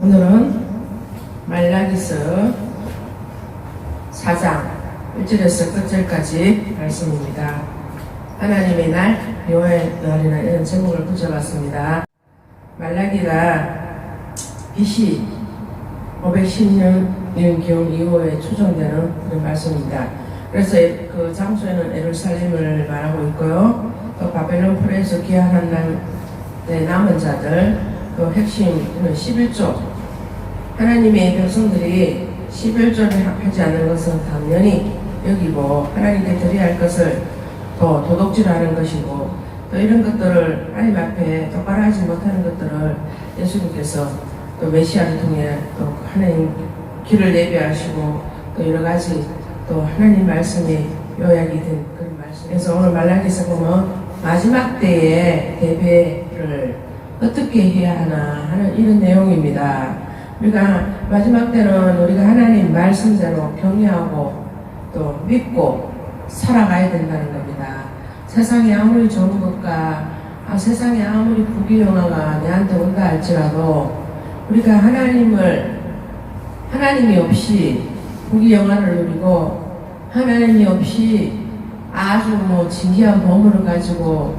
오늘은 말라기서 4장 1절에서 끝절까지 말씀입니다. 하나님의 날, 여호와의 날이나 이런 제목을 붙여봤습니다. 말라기가 BC 510년 기원 이후에 추정되는 그런 말씀입니다. 그래서 그 장소에는 예루살렘을 말하고 있고요. 또 바벨론 풀에서 귀환한 날의 남은 자들, 또 핵심은 11조. 하나님의 백성들이 11조를 하지 않는 것은 당연히 여기고, 하나님께 드려야 할 것을 또 도둑질하는 것이고, 또 이런 것들을 하나님 앞에 똑바로 하지 못하는 것들을 예수님께서 또 메시아를 통해 또 하나님 길을 예비하시고, 또 여러 가지 또 하나님 말씀이 요약이 된 그런 말씀. 그래서 오늘 말라기서 보면 마지막 때에 대배를 어떻게 해야 하나 하는 이런 내용입니다. 우리가 마지막 때는 우리가 하나님 말씀대로 경외하고 또 믿고 살아가야 된다는 겁니다. 세상이 아무리 좋은 것과 세상이 아무리 부귀영화가 내한테 온다 할지라도 우리가 하나님이 없이 부귀영화를 누리고 하나님이 없이 아주 진귀한 보물을 가지고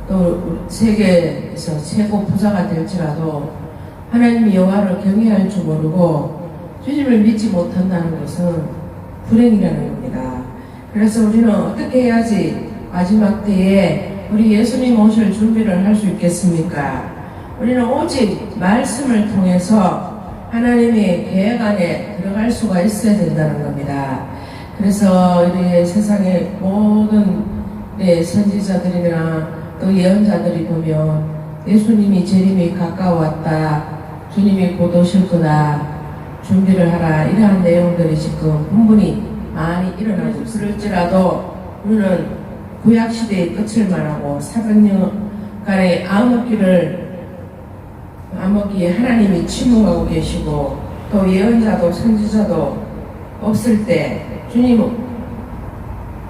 또 세계에서 최고 부자가 될지라도 하나님의 여호와를 경외할 줄 모르고 주님을 믿지 못한다는 것은 불행이라는 겁니다. 그래서 우리는 어떻게 해야지 마지막 때에 우리 예수님 오실 준비를 할 수 있겠습니까? 우리는 오직 말씀을 통해서 하나님의 계획 안에 들어갈 수가 있어야 된다는 겁니다. 그래서 우리 세상의 모든 선지자들이나 또 예언자들이 보면 예수님이 재림이 가까웠다, 주님이 곧 오실 거다, 준비를 하라, 이러한 내용들이 지금 분분히 많이 일어나고 있을지라도 우리는 구약시대의 끝을 말하고 400년간의 암흑기에 하나님이 침묵하고 계시고 또 예언자도 선지자도 없을 때 주님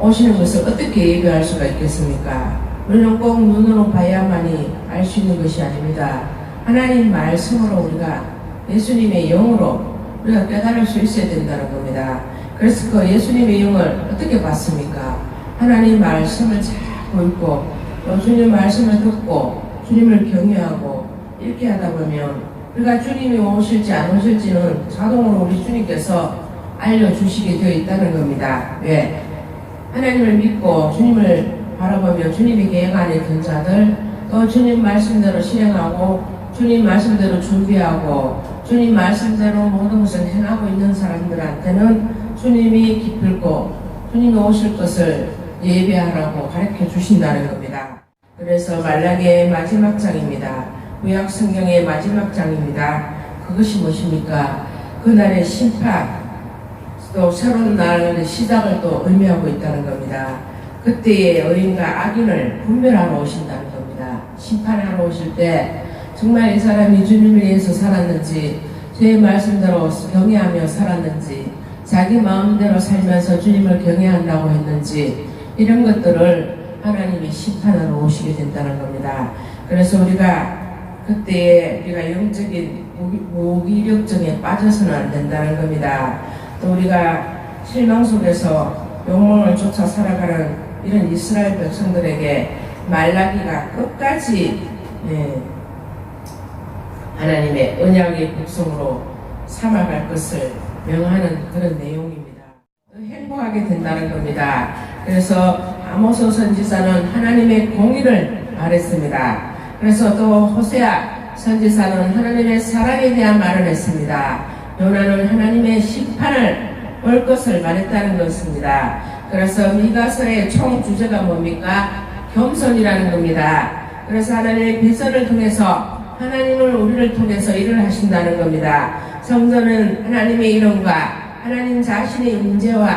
오시는 것을 어떻게 예배할 수가 있겠습니까? 우리는 꼭 눈으로 봐야만이 알 수 있는 것이 아닙니다. 하나님 말씀으로 우리가 예수님의 영으로 우리가 깨달을 수 있어야 된다는 겁니다. 그래서 그 예수님의 영을 어떻게 받습니까? 하나님 말씀을 자꾸 읽고 또 주님 말씀을 듣고 주님을 경외하고 이렇게 하다 보면 우리가 주님이 오실지 안 오실지는 자동으로 우리 주님께서 알려주시게 되어 있다는 겁니다. 왜? 하나님을 믿고 주님을 바라보며 주님의 계획 안에 든 자들, 또 주님 말씀대로 실행하고 주님 말씀대로 준비하고 주님 말씀대로 모든 것을 행하고 있는 사람들한테는 주님이 기쁘고 주님이 오실 것을 예배하라고 가르쳐 주신다는 겁니다. 그래서 말라기의 마지막 장입니다. 구약 성경의 마지막 장입니다. 그것이 무엇입니까? 그날의 심판, 또 새로운 날의 시작을 또 의미하고 있다는 겁니다. 그때의 의인과 악인을 분별하러 오신다는 겁니다. 심판하러 오실 때 정말 이 사람이 주님을 위해서 살았는지, 제 말씀대로 경외하며 살았는지, 자기 마음대로 살면서 주님을 경외한다고 했는지, 이런 것들을 하나님이 심판하러 오시게 된다는 겁니다. 그래서 우리가 그때에 우리가 영적인 무기력증에 빠져서는 안 된다는 겁니다. 또 우리가 실망 속에서 욕망을 쫓아 살아가는 이런 이스라엘 백성들에게 말라기가 끝까지 하나님의 언약의 백성으로 삼아갈 것을 명하는 그런 내용입니다. 행복하게 된다는 겁니다. 그래서 아모스 선지자는 하나님의 공의를 말했습니다. 그래서 또 호세아 선지자는 하나님의 사랑에 대한 말을 했습니다. 요나는 하나님의 심판을 올 것을 말했다는 것입니다. 그래서 미가서의 총 주제가 뭡니까? 겸손이라는 겁니다. 그래서 하나님의 비전을 통해서 하나님을 우리를 통해서 일을 하신다는 겁니다. 성전은 하나님의 이름과 하나님 자신의 임재와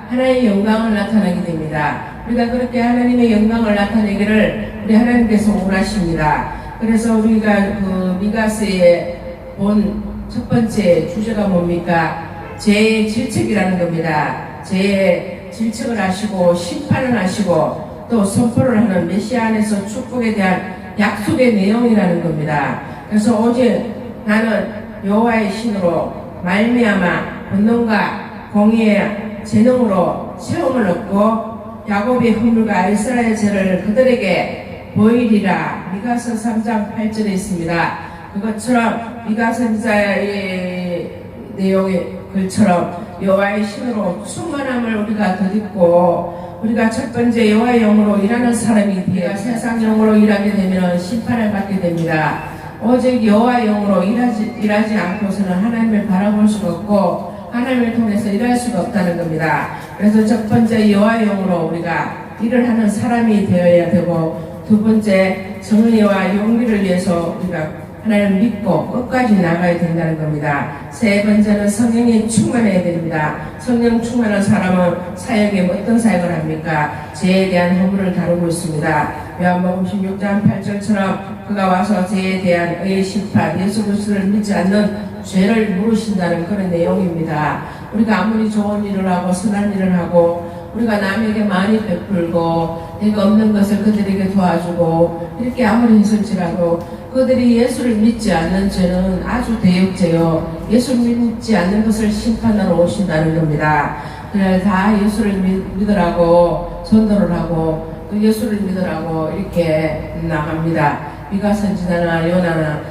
하나님의 영광을 나타내게 됩니다. 우리가 그렇게 하나님의 영광을 나타내기를 우리 하나님께서 원하십니다. 그래서 우리가 그 미가서의 본 첫 번째 주제가 뭡니까? 죄의 질책이라는 겁니다. 죄의 질책을 하시고 심판을 하시고 또 선포를 하는 메시아 안에서 축복에 대한 약속의 내용이라는 겁니다. 그래서 오직 나는 여호와의 신으로 말미암아 권능과 공의의 재능으로 세움을 얻고 야곱의 허물과 이스라엘의 죄를 그들에게 보이리라. 미가서 3장 8절에 있습니다. 그것처럼 미가 선지자의 내용의 글처럼 여호와의 신으로 충만함을 우리가 덧입고 우리가 첫 번째 여호와의 영으로 일하는 사람이 되어 세상 영으로 일하게 되면 심판을 받게 됩니다. 오직 여호와의 영으로 일하지 않고서는 하나님을 바라볼 수가 없고 하나님을 통해서 일할 수가 없다는 겁니다. 그래서 첫 번째 여호와의 영으로 우리가 일을 하는 사람이 되어야 되고, 두 번째 정의와 용기를 위해서 우리가 하나님을 믿고 끝까지 나가야 된다는 겁니다. 세 번째는 성령이 충만해야 됩니다. 성령 충만한 사람은 사역에 어떤 사역을 합니까? 죄에 대한 허물을 다루고 있습니다. 요한복음 16장 8절처럼 그가 와서 죄에 대한 의의 심판, 예수 그리스도를 믿지 않는 죄를 물으신다는 그런 내용입니다. 우리가 아무리 좋은 일을 하고 선한 일을 하고 우리가 남에게 많이 베풀고 내가 없는 것을 그들에게 도와주고 이렇게 아무리 했을지라도 그들이 예수를 믿지 않는 죄는 아주 대역죄요. 예수를 믿지 않는 것을 심판하러 오신다는 겁니다. 그래 다 예수를 믿으라고 전도를 하고 또 예수를 믿으라고 이렇게 나갑니다. 미가 선지자나 요나나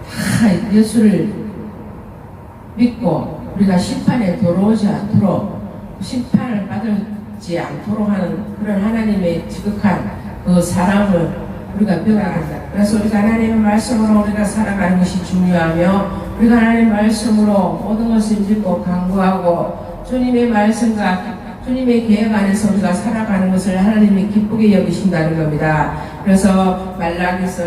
다 예수를 믿고 우리가 심판에 들어오지 않도록 심판을 받지 않도록 하는 그런 하나님의 지극한 그 사랑을 우리가 배워야 된다. 그래서 우리가 하나님의 말씀으로 우리가 살아가는 것이 중요하며 우리가 하나님의 말씀으로 모든 것을 믿고 강구하고 주님의 말씀과 주님의 계획 안에서 우리가 살아가는 것을 하나님이 기쁘게 여기신다는 겁니다. 그래서 말라기서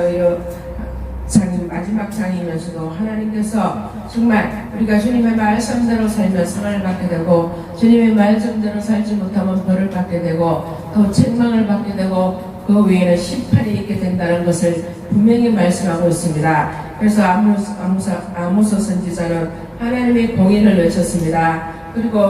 마지막 장이면서도 하나님께서 정말 우리가 주님의 말씀대로 살면 상을 받게 되고 주님의 말씀대로 살지 못하면 벌을 받게 되고 또 책망을 받게 되고 그 외에는 심판이 있게 된다는 것을 분명히 말씀하고 있습니다. 그래서 아모스 선지자는 하나님의 공의를 외쳤습니다. 그리고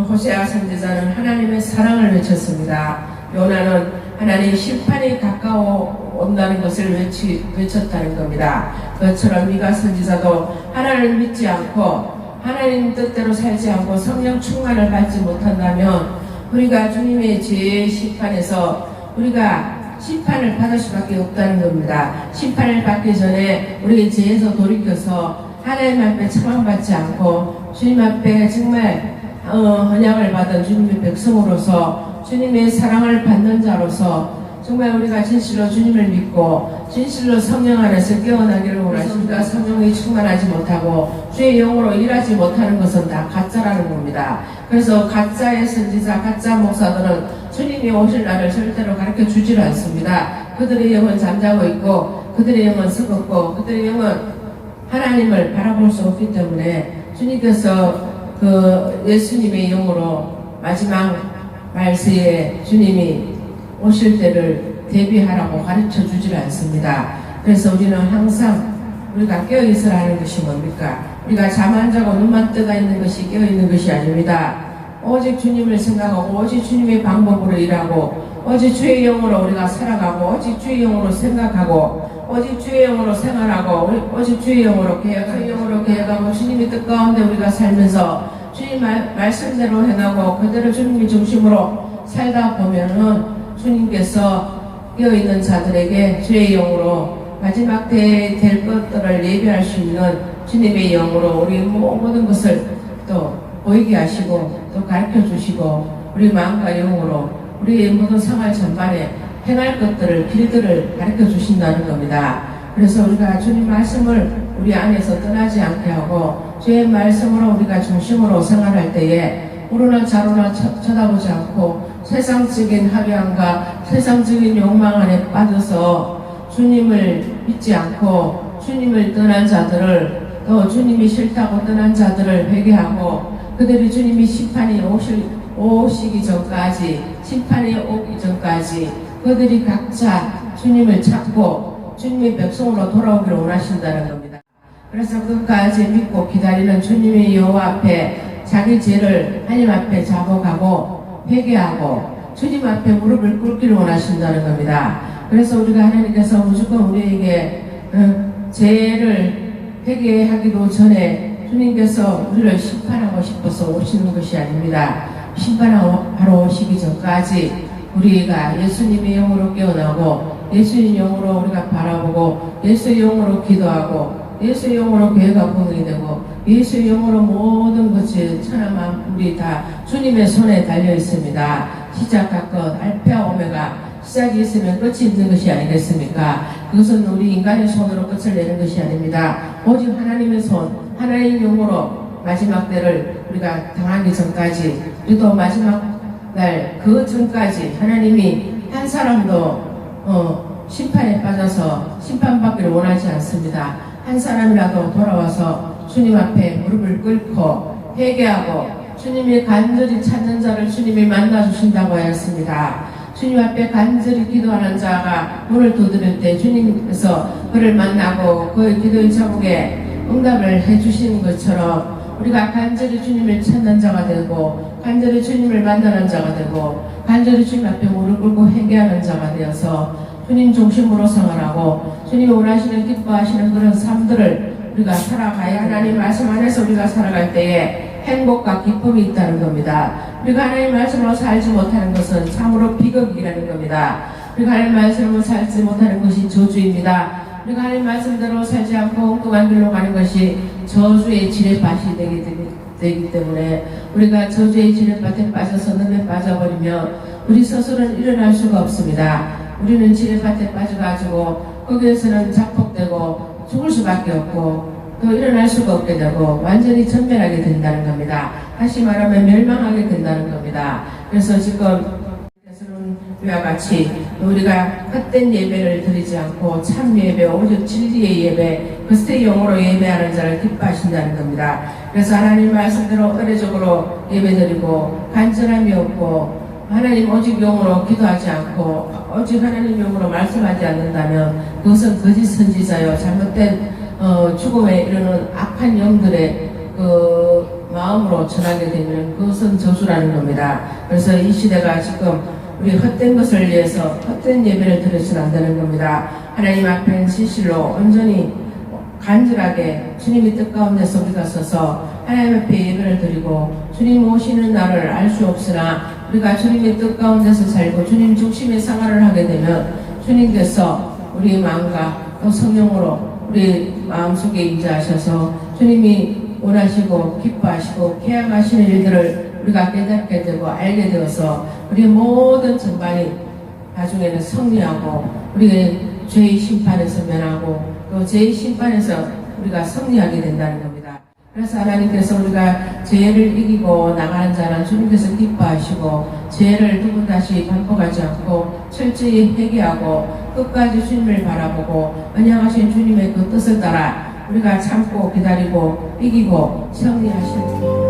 호세아 선지자는 하나님의 사랑을 외쳤습니다. 요나는 하나님의 심판이 가까워 온다는 것을 외쳤다는 겁니다. 그처럼 미가 선지자도 하나님을 믿지 않고 하나님 뜻대로 살지 않고 성령 충만을 받지 못한다면 우리가 주님의 죄의 심판에서 우리가 심판을 받을 수밖에 없다는 겁니다. 심판을 받기 전에 우리 죄에서 돌이켜서 하나님 앞에 처방받지 않고 주님 앞에 정말 헌양을 받은 주님의 백성으로서 주님의 사랑을 받는 자로서 정말 우리가 진실로 주님을 믿고 진실로 성령 안에서 깨어나기를 원하십니다. 성령이 충만하지 못하고 주의 영으로 일하지 못하는 것은 다 가짜라는 겁니다. 그래서 가짜의 선지자, 가짜 목사들은 주님이 오실 날을 절대로 가르쳐 주질 않습니다. 그들의 영은 잠자고 있고 그들의 영은 썩었고 그들의 영은 하나님을 바라볼 수 없기 때문에 주님께서 그 예수님의 영으로 마지막 말세에 주님이 오실 때를 대비하라고 가르쳐 주질 않습니다. 그래서 우리는 항상 우리가 깨어있어야 하는 것이 뭡니까? 우리가 잠 안 자고 눈만 뜨가 있는 것이 깨어있는 것이 아닙니다. 오직 주님을 생각하고 오직 주님의 방법으로 일하고 오직 주의 영으로 우리가 살아가고 오직 주의 영으로 생각하고 오직 주의 영으로 생활하고 오직 주의 영으로 계획하고 주님의 뜻 가운데 우리가 살면서 주님 말씀대로 해나고 그대로 주님의 중심으로 살다 보면은 주님께서 깨어있는 자들에게 주의 영으로 마지막 때에 될 것들을 예비할 수 있는 주님의 영으로 우리 모든 것을 또 보이게 하시고 또 가르쳐 주시고 우리 마음과 영으로 우리의 모든 생활 전반에 행할 것들을 길들을 가르쳐 주신다는 겁니다. 그래서 우리가 주님 말씀을 우리 안에서 떠나지 않게 하고 주의 말씀으로 우리가 중심으로 생활할 때에 우르나 좌로나 쳐다보지 않고 세상적인 화려함과 세상적인 욕망 안에 빠져서 주님을 믿지 않고 주님을 떠난 자들을 또 주님이 싫다고 떠난 자들을 회개하고 그들이 주님이 심판이 오시기 전까지 심판이 오기 전까지 그들이 각자 주님을 찾고 주님의 백성으로 돌아오기를 원하신다는 겁니다. 그래서 끝까지 믿고 기다리는 주님의 여호와 앞에 자기 죄를 하나님 앞에 자복하고 회개하고 주님 앞에 무릎을 꿇기를 원하신다는 겁니다. 그래서 우리가 하나님께서 무조건 우리에게 죄를 회개하기도 전에 주님께서 우리를 심판하고 싶어서 오시는 것이 아닙니다. 심판하러 오시기 전까지 우리가 예수님의 영으로 깨어나고 예수님 영으로 우리가 바라보고 예수의 영으로 기도하고 예수의 영으로 교회가 부흥이 되고 예수의 영으로 모든 것이 천하 만물이 다 주님의 손에 달려 있습니다. 시작과 끝, 알파 오메가, 시작이 있으면 끝이 있는 것이 아니겠습니까? 그것은 우리 인간의 손으로 끝을 내는 것이 아닙니다. 오직 하나님의 손, 하나님의 영으로 마지막 때를 우리가 당하기 전까지, 그리고 마지막 날 그 전까지 하나님이 한 사람도 심판에 빠져서 심판받기를 원하지 않습니다. 한 사람이라도 돌아와서 주님 앞에 무릎을 꿇고 회개하고 주님이 간절히 찾는 자를 주님이 만나주신다고 하였습니다. 주님 앞에 간절히 기도하는 자가 문을 두드릴 때 주님께서 그를 만나고 그의 기도의 자국에 응답을 해주시는 것처럼 우리가 간절히 주님을 찾는 자가 되고 간절히 주님을 만나는 자가 되고 간절히 주님 앞에 무릎 꿇고 회개하는 자가 되어서 주님 중심으로 생활하고 주님이 원하시는 기뻐하시는 그런 삶들을 우리가 살아가야 하나님 말씀 안에서 우리가 살아갈 때에 행복과 기쁨이 있다는 겁니다. 우리가 하나님 말씀으로 살지 못하는 것은 참으로 비극이라는 겁니다. 우리가 하나님 말씀으로 살지 못하는 것이 저주입니다. 우리가 하나님 말씀대로 살지 않고 엉뚱한 길로 가는 것이 저주의 지뢰밭이 되기 때문에 우리가 저주의 지뢰밭에 빠져서 늪에 빠져버리면 우리 스스로는 일어날 수가 없습니다. 우리는 지뢰밭에 빠져가지고 거기에서는 자폭되고 죽을 수밖에 없고 또 일어날 수가 없게 되고 완전히 전멸하게 된다는 겁니다. 다시 말하면 멸망하게 된다는 겁니다. 그래서 지금 이와 같이 우리가 헛된 예배를 드리지 않고 참 예배, 오직 진리의 예배, 그리스도의 영으로 예배하는 자를 기뻐하신다는 겁니다. 그래서 하나님 말씀대로 의례적으로 예배드리고 간절함이 없고 하나님 오직 영으로 기도하지 않고 오직 하나님 영으로 말씀하지 않는다면 그것은 거짓 선지자요 잘못된 죽음에 이르는 악한 영들의 그 마음으로 전하게 되면 그것은 저주라는 겁니다. 그래서 이 시대가 지금 우리 헛된 것을 위해서 헛된 예배를 드려서는 안 되는 겁니다. 하나님 앞에 진실로 온전히 간절하게 주님의 뜻 가운데서 우리가 서서 하나님 앞에 예배를 드리고 주님 오시는 날을 알 수 없으나 우리가 주님의 뜻 가운데서 살고 주님 중심의 생활을 하게 되면 주님께서 우리 마음과 또 성령으로 우리 마음속에 임재하셔서 주님이 원하시고 기뻐하시고 계약하시는 일들을 우리가 깨닫게 되고 알게 되어서 우리의 모든 전반이 나중에는 승리하고 우리의 죄의 심판에서 면하고 또 죄의 심판에서 우리가 승리하게 된다는 겁니다. 그래서 하나님께서 우리가 죄를 이기고 나가는 자는 주님께서 기뻐하시고 죄를 두 번 다시 반복하지 않고 철저히 회개하고 끝까지 주님을 바라보고 언약하신 주님의 그 뜻을 따라 우리가 참고 기다리고 이기고 승리하시는